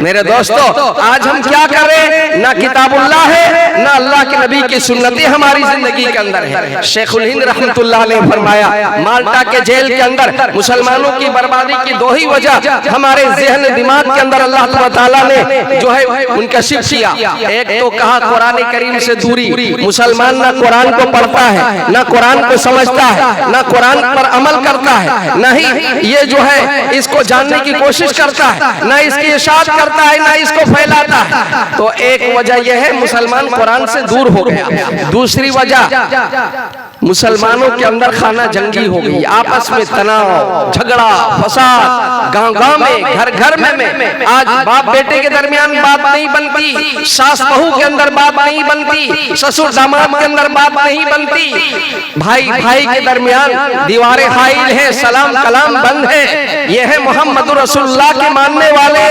मेरे दोस्तों, आज हम क्या कर रहे हैं? ना किताबुल्लाह है, ना अल्लाह के नबी की सुन्नतें हमारी जिंदगी के अंदर है। शेखुल हिंद रहमतुल्लाह ने फरमाया, माल्टा के जेल के अंदर मुसलमानों की बर्बादी की दो ही वजह हमारे ज़हन दिमाग के अंदर अल्लाह ताला ने जो है उनका शिफ्ट किया। एक तो कहा कुरान करीम से दूरी, मुसलमान ना कुरान को पढ़ता है, ना कुरान को समझता है, ना कुरान पर अमल करता है, ना ही ये जो है इसको जानने की कोशिश करता है, ना इसकी इशाअत करता है, ना इसको फैलाता है। तो एक वजह यह है मुसलमान कुरान से दूर हो गया। दूसरी वजह मुसलमानों के अंदर खाना जंगी हो गई, आपस में तनाव, झगड़ा, फसाद, गांव-गांव में, घर-घर में। आज बाप बेटे के दरमियान बात नहीं बनती, सास बहू के अंदर बात नहीं बनती, ससुर दामाद के अंदर बात नहीं बनती, भाई भाई के दरमियान दीवारें हाइल है, सलाम कलाम बंद है। यह है मोहम्मद रसूलुल्लाह के मानने वाले,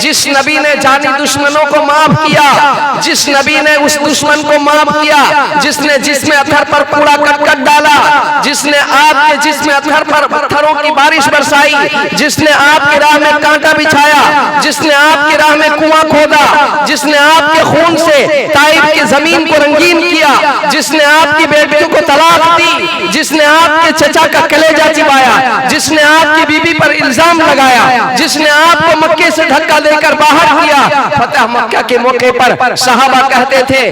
जिस नबी ने जानी दुश्मनों को माफ किया, जिस नबी ने उस दुश्मन को माफ किया जिसने जिसमें अत्थर पर कूड़ा कट डाला, जिसने आपके जिसमें अत्थर पर पत्थरों की बारिश बरसाई, जिसने आपकी राह में कांटा बिछाया, जिसने आपकी राह में कुआं खोदा, जिसने आपके खून से ताइफ की जमीन को रंगीन किया, जिसने आपकी बेटियों को तलाक दी, जिसने आपके चचा का कलेजा चिबाया, जिसने आपकी बीबी पर इल्जाम लगाया, जिसने आपको मक्के से धक्का देकर बाहर किया। फतह मक्का के मौके पर सहाबा कहते थे,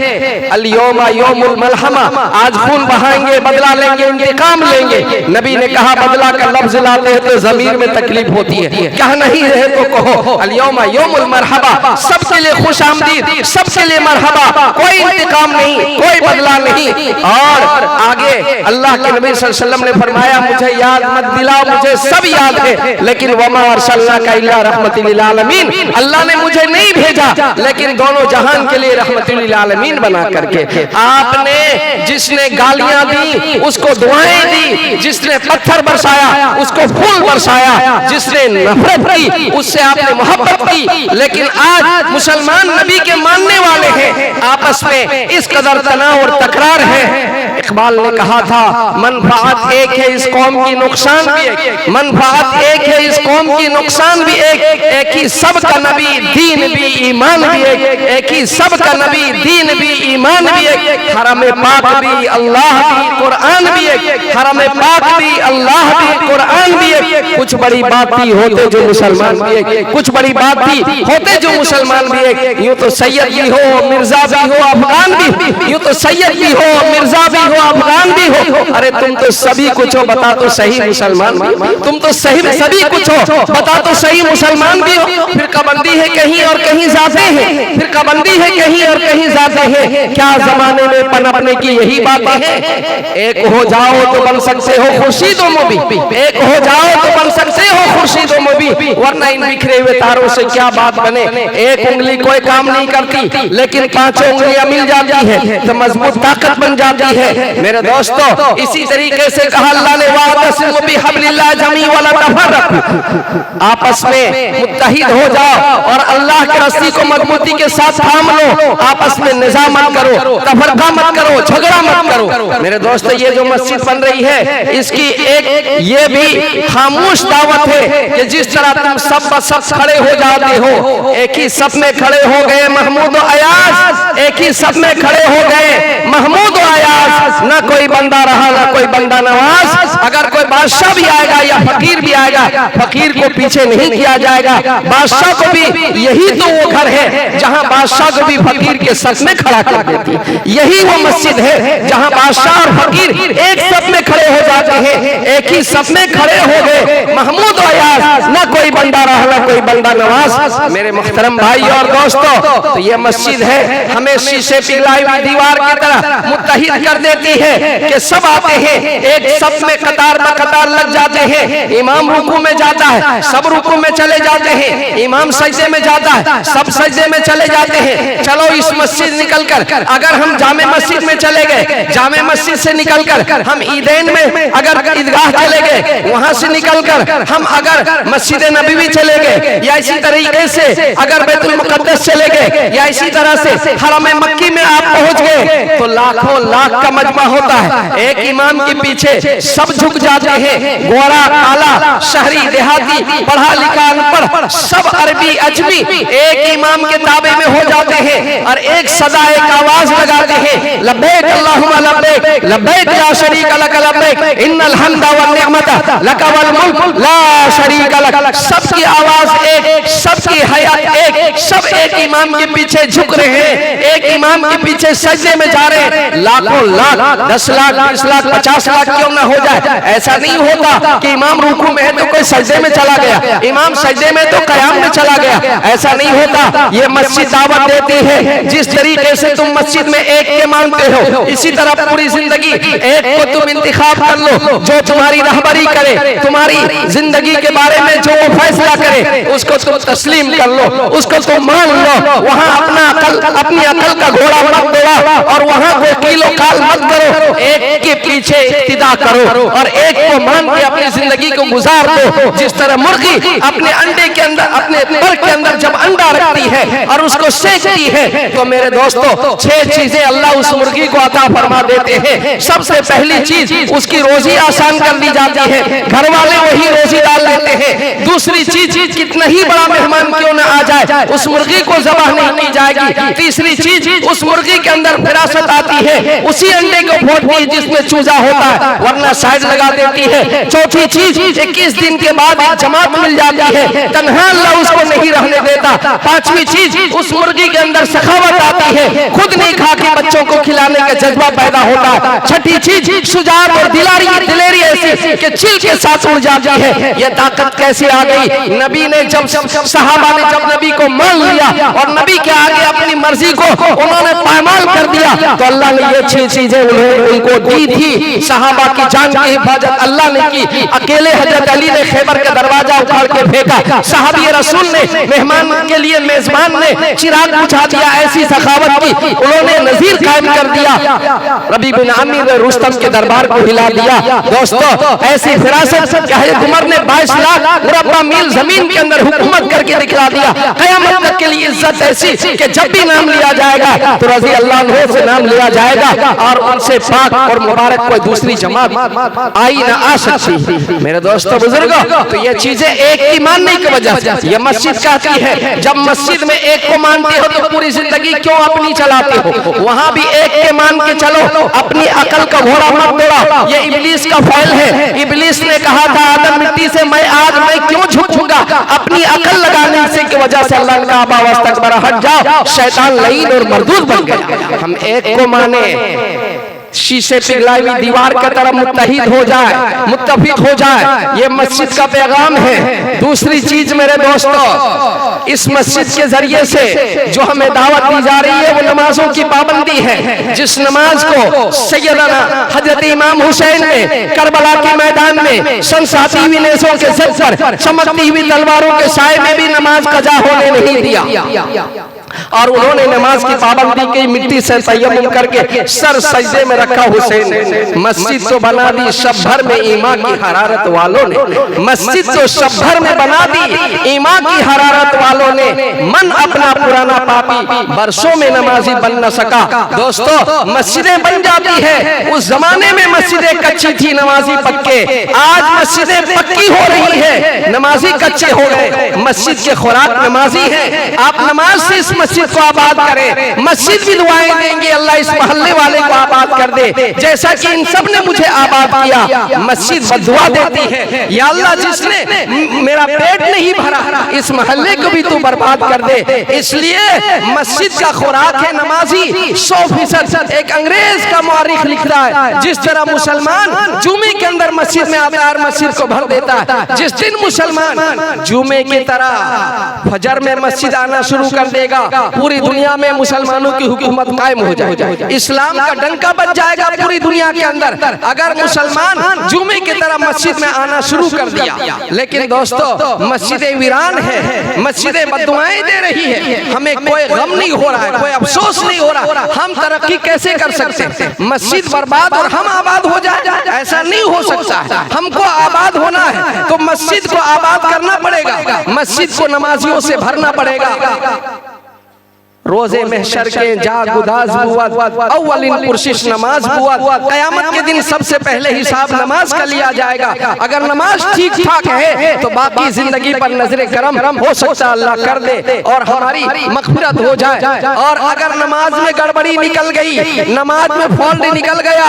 अल-यौमा यौमुल मलहमा, आज खून बहाएंगे, बदला लेंगे, इंतकाम लेंगे। नबी ने कहा बदला का लफ्ज लाते हैं तो जमीर में तकलीफ होती है, कहा नहीं रहे तो कहो अल-यौमा यौमुल मरहबा, सबके लिए खुश आमदीद, सबके लिए मरहबा, कोई इंतकाम नहीं, कोई बदला नहीं। और आगे अल्लाह के नबी सल्लल्लाहु अलैहि वसल्लम ने फरमाया, मुझे याद मत दिलाओ, मुझे सब याद है, लेकिन वमा अरसलनाका इल्ला रहमतल लिल आलमीन, अल्लाह ने मुझे नहीं भेजा लेकिन दोनों जहान के लिए रहमतुल लिल आलमीन बना करके। आपने जिसने गालियां दी उसको दुआएं दी, जिसने पत्थर बरसाया उसको फूल बरसाया, जिसने नफरत की उससे आपने मोहब्बत की। लेकिन आज मुसलमान नबी के मानने वाले हैं, आपस में इस कदर तनाव और तकरार है। इकबाल ने कहा था, मनफात एक है इस कौम की नुकसान भी एक, मनफात एक है इस कौम की नुकसान भी एक ही सबका नबी दीन भी ईमान भी एक ही सबका नबी दीन भी ईमान भी एक, हरम पाक भी अल्लाह भी कुरान भी एक, हरम पाक भी अल्लाह भी कुरान भी एक। कुछ बड़ी बात भी होते जो मुसलमान भी एक, कुछ बड़ी बात भी होते जो मुसलमान भी एक। यूं तो सैयद भी हो, मिर्जा भी हो, अफगान भी, यूं तो सैयद भी हो, मिर्जा भी हो, अफगान भी हो। अरे तुम तो सभी कुछ हो, बता तो सही मुसलमान भी, तुम तो सही सभी कुछ हो, बता तो सही मुसलमान भी हो। फिर कबंदी है कहीं और कहीं जाते हैं, फिर कबंदी है कहीं और कहीं जाते हैं। क्या जमाने में पनपने की यही बातें हैं? एक हो जाओ तो बन सकते हो खुर्शीद मुबी, एक हो जाओ तो बन सकते हो खुर्शीद मुबी, वरना इन बिखरे हुए तारों से क्या बात बने। एक उंगली कोई काम नहीं करती, लेकिन पांचों उंगलियां मिल जाती है तो मजबूत ताकत बन जाती है। मेरे दोस्तों, इसी तरीके से कहा अल्लाह ने, वातसिमू बिहब्लिल्लाह जमी वला तफर्रकू, आपस में मुत्तहिद हो जाओ और अल्लाह की रस्सी को मजबूती के साथ थाम लो, आपस में निज़ा मत करो, तफरका मत करो, झगड़ा मत करो। मेरे दोस्तों, ये जो मस्जिद बन रही है इसकी एक ये भी खामोश दावत है कि जिस तरह तुम सब खड़े हो जाते हो, एक ही सब में खड़े हो गए महमूद अयाज, एक ही सब में खड़े हो गए महमूद अयाज, ना कोई बंदा रहा ना कोई बंदा नवाज। अगर कोई बादशाह भी आएगा या फकीर भी आएगा, फकीर को पीछे नहीं किया जाएगा। बादशाह को भी यही तो वो घर है जहां बादशाह को भी फकीर के सच में खड़ा कर देती, यही वो मस्जिद है जहां बादशाह और फकीर एक सब में खड़े हो जाते हैं। एक ही सब में खड़े हो गए महमूद अयाज, ना कोई बंदा रहा ना कोई बंदा नवाज। मेरे मुहतरम भाई और दोस्तों, तो ये मस्जिद है हमें शीशे पिघलाई हुई दीवार की तरह मुत्तहिद कर देती है कि सब आते हैं एक सब में कतार ब कतार लग जाते हैं। इमाम रुकू में जाता है, सब रुकू में चले जाते हैं, इमाम सजदे में जाता है, सब सजदे में चले जाते हैं। चलो इस मस्जिद निकलकर अगर हम जामे मस्जिद में चले गए, जामे मस्जिद से निकलकर हम ईदैन में अगर ईदगाह चले गए, वहां से निकलकर हम अगर मस्जिद नबवी चले गए, या इसी तरीके से अगर बैतुल मुकद्दस चले गए, या इसी तरह से हरम मक्की में आप पहुंच गए, तो लाखों लाख का मजमा होता है। एक इमाम के पीछे सब झुक जाते हैं, गोरा काला शहरी देहाती पढ़ा लिखा अनपढ़ सब अरबी अजमी एक इमाम के ताबे में हो जाते हैं और एक सदा एक आवाज लगाते हैं, लब्बैक अल्लाहुम्मा लब्बैक लब्बैक ला शरीका लक लब्बैक इन्नल हम्दा वन निअमता लक वल मुल्क ला शरीका लक। सबकी आवाज एक, सबकी हयात एक, सब एक इमाम के पीछे झुक रहे हैं, एक इमाम के पीछे सजदे में जा रहे हैं। लाखों लाख, 10 लाख, 20 लाख, 50 लाख क्यों ना हो जाए, ऐसा नहीं होता कि इमाम रुकू में है तो कोई सजदे में चला गया, इमाम सजदे में तो कयाम में चला गया, ऐसा नहीं होता। ये मस्जिद दावत देती है, जिस तरीके से तुम मस्जिद में एक के मानते हो, इसी तरह पूरी जिंदगी एक को तुम इंतखाब कर लो, जो तुम्हारी रहबरी करे, तुम्हारी जिंदगी के बारे में जो फैसला करे उसको तुम तस्लीम कर लो, उसको तुम मान लो। वहाँ अपनी अकल का घोड़ा मत दौड़ा और वहाँ कोई कीलो काल मत करो, एक के पीछे इक्तिदा करो और एक को मान के अपनी जिंदगी को गुजार दो। जिस तरह मुर्गी अपने अंडे के अंदर, अपने पर के अंदर जब अंडा रखती है और उसको सेकती है, तो मेरे दोस्तों 6 चीजें अल्लाह उस मुर्गी को अता फरमा देते हैं। सबसे पहली चीज उसकी रोजी आसान कर दी जाती है, घर वाले वही रोजी डाल लेते हैं। दूसरी चीज कितना ही बड़ा मेहमान क्यों न आ जाए उस मुर्गी को ज़बाह नहीं की जाएगी। तीसरी चीज उस मुर्गी के अंदर विरासत आती है, उसी अंडे को फोड़ती है जिसमें चूजा होता है, वरना शायद लगा देती है। चौथी चीज 21 दिन के बाद जमात मिल जाती है, तन्हा अल्लाह उसको नहीं रहने देता। पांचवी चीज उस मुर्गी के अंदर सखावत आती है, खुद नहीं खा के बच्चों को खिलाने का जज्बा पैदा होता है। छठी चीज शुजाअत और दिलेरी ऐसी कि चिल के साथ उड़ जाती है। ये ताकत कैसे आ गई? नबी ने जब सहाबा ने जब नबी को मान लिया और नबी के आगे अपनी मर्जी को उन्होंने पायमाल कर दिया, तो अल्लाह ने ये 6 चीजें उनको दी थी। सहाबा की जान की हिफाजत अल्लाह ने की। अकेले हजरत अली ने खैबर का दरवाजा उखाड़ के फेंका, सहाबी रसूल ने मेहमान के लिए मेजबान ने चिराग बुझा दिया, ऐसी सखावत की उन्होंने नजीर कायम कर दिया। रबी बिन आमिर ने रुस्तम के दरबार को हिला दिया। दोस्तों ऐसी फिरासत हज़रत उमर ने 22 लाख मुरब्बा मील जमीन के अंदर हुकूमत करके दिखला दिया। क़यामत तक के लिए इज्जत ऐसी कि जब भी नाम लिया जाएगा तो रज़ी अल्लाह अन्हु से नाम लिया जाएगा और उनसे पाक और मुबारक कोई दूसरी जमात आई ना आ सकती। मेरे दोस्तों बुजुर्गों, तो ये चीजें एक की मानने की वजह से ये मस्जिद कहती है, जब मस्जिद में एक को मानते हो तो पूरी जिंदगी क्यों अपनी चलाते हो? वहाँ भी एक के मान के चलो, अपनी अकल का घोड़ा मत दौड़ा। ये इब्लीस का फैल है। इब्लीस ने कहा था आदम मिट्टी से, मैं क्यों झुकूंगा? अपनी अकल लगाने से की वजह से अल्लाह ने कहा वास्तकबर, हट जाओ, शैतान लईन और मरदूद बन गया। हम एक को माने, शीशे पिघलाई हुई दीवार की तरफ मुत्तहिद हो जाए, मुत्तफिक हो जाए, ये मस्जिद का पैगाम है। दूसरी चीज मेरे दोस्तों, इस मस्जिद के जरिए से जो हमें दावत दी जा रही है वो नमाजों की पाबंदी है। जिस नमाज को सैयदना हजरत इमाम हुसैन ने करबला के मैदान में सनसाती हुई नेज़ों के सर पर चमकती हुई तलवारों के साए में भी नमाज कजा होने नहीं दिया और उन्होंने नमाज की पाबंदी की, मिट्टी से तयम्मुम करके सर सजदे में रखा हुसैन ने। मस्जिद तो बना दी शब भर में ईमान की हरारत वालों ने, मस्जिद तो शब भर में बना दी ईमान की हरारत वालों ने। मन अपना पुराना पापी बरसों में नमाजी बन न सका। दोस्तों मस्जिदें बन जाती है, उस जमाने में मस्जिदें कच्ची थी, नमाजी पक्के। आज मस्जिदें पक्की हो रही है, नमाजी कच्चे हो गए। मस्जिद के खुराक नमाजी है। आप नमाज से इस मस्जिद को आबाद करें, मस्जिद भी दुआएं देंगे अल्लाह इस मोहल्ले वाले को आबाद कर दे, जैसा कि इन सब ने मुझे आबाद किया। मस्जिद बदुआ देती है, या अल्लाह जिसने मेरा पेट नहीं भरा इस मोहल्ले को भी तू बर्बाद कर दे। इसलिए मस्जिद का खुराक है नमाजी 100%। एक अंग्रेज का मुअर्रिख लिख रहा है, जिस तरह मुसलमान जुमे के अंदर मस्जिद में आता है, मस्जिद को भर देता है, जिस दिन मुसलमान जुमे की तरह फजर में मस्जिद आना शुरू कर देगा, पूरी दुनिया में मुसलमानों की हुकूमत कायम हो जाएगी, इस्लाम का डंका बज जाएगा पूरी दुनिया के अंदर, अगर मुसलमान जुमे की तरह मस्जिद में आना शुरू कर दिया। लेकिन दोस्तों मस्जिदें वीरान है, मस्जिदें बददुआएं दे रही है, हमें कोई गम नहीं हो रहा है, कोई अफसोस नहीं हो रहा। हम तरक्की कैसे कर सकते हैं? मस्जिद बर्बाद और हम आबाद हो जाए, ऐसा नहीं हो सकता। हमको आबाद होना है तो मस्जिद को आबाद करना पड़ेगा, मस्जिद को नमाजियों से भरना पड़ेगा। रोजे महशर के जा गुदाज बुआत अव्वलिन पुरशिश नमाज बुआत। कयामत के दिन सबसे पहले हिसाब नमाज का लिया जाएगा। अगर नमाज ठीक ठाक है तो बाकी जिंदगी पर नजरे करम हो सकता है अल्लाह कर दे और हमारी मग़फ़िरत हो जाए। और अगर नमाज में गड़बड़ी निकल गई, नमाज में फॉल्ट निकल गया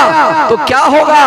तो क्या होगा?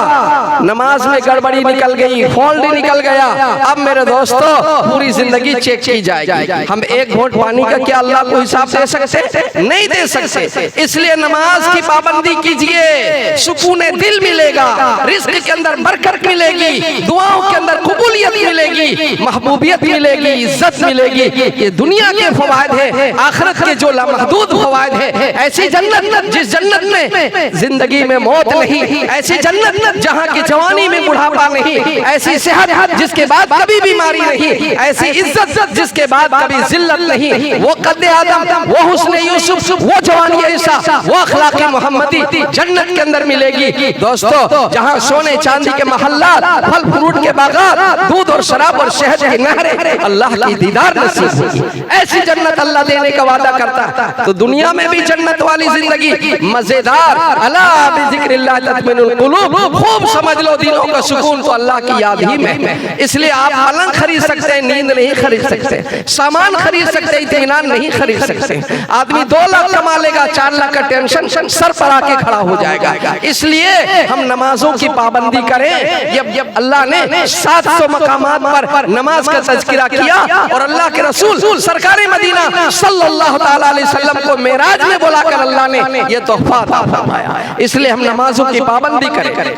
नमाज में गड़बड़ी निकल गई, फॉल्ट निकल गया, अब मेरे दोस्तों पूरी जिंदगी चेक की जाएगी। हम एक घोंट पानी का क्या अल्लाह को हिसाब दे सकते? नहीं दे सकते। इसलिए नमाज की पाबंदी कीजिए, सुकून दिल मिलेगा, रिज़्क़ के अंदर बरकत मिलेगी, दुआओं के अंदर कबूलियत मिलेगी, महबूबियत मिलेगी, इज्जत मिलेगी। ये दुनिया के फवायद है, आखिरत के जो लामहदूद फवायद है। ऐसी जन्नत जिस जन्नत में जिंदगी में मौत नहीं, ऐसी जन्नत जहाँ की जवानी में बुढ़ापा नहीं, ऐसी सेहत जिसके बाद कभी बीमारी नहीं, ऐसी इज्जत जिसके बाद कभी जिल्लत नहीं, वो कद्दे आदम, वो हुस्न यूसुफ, वो जवानी ऐसा, वो अखलाक़े मोहम्मदी जन्नत के अंदर मिलेगी। दोस्तों जहाँ सोने चांदी के महल्लात, फल फ्रूट के बागात, दूध और शराब और शहद की नहरें, अल्लाह की दीदार नसीब होगी, ऐसी जन्नत अल्लाह देने का वादा करता। तो दुनिया में भी जन्नत वाली जिंदगी मजेदार। अला बिज़िक्रिल्लाह तत्मइनुल कुलूब, खूब समझ लो दिलों का सुकून तो अल्लाह की याद ही में। इसलिए आप पलंग खरीद सकते हैं, नींद नहीं खरीद सकते, सामान खरीद सकते, इत्मीनान नहीं खरीद सकते। आदमी 2 लाख कमा लेगा, 4 लाख का टेंशन सर पर आके खड़ा हो जाएगा। इसलिए हम नमाजों की पाबंदी करें। जब अल्लाह ने 700 मकामात पर नमाज का तज़किरा किया और अल्लाह के रसूल सरकारे मदीना सल्लल्लाहु तआला अलैहि वसल्लम को मेराज में बुलाकर अल्लाह ने यह तोहफा अता फरमाया। इसलिए हम नमाजों की पाबंदी करें।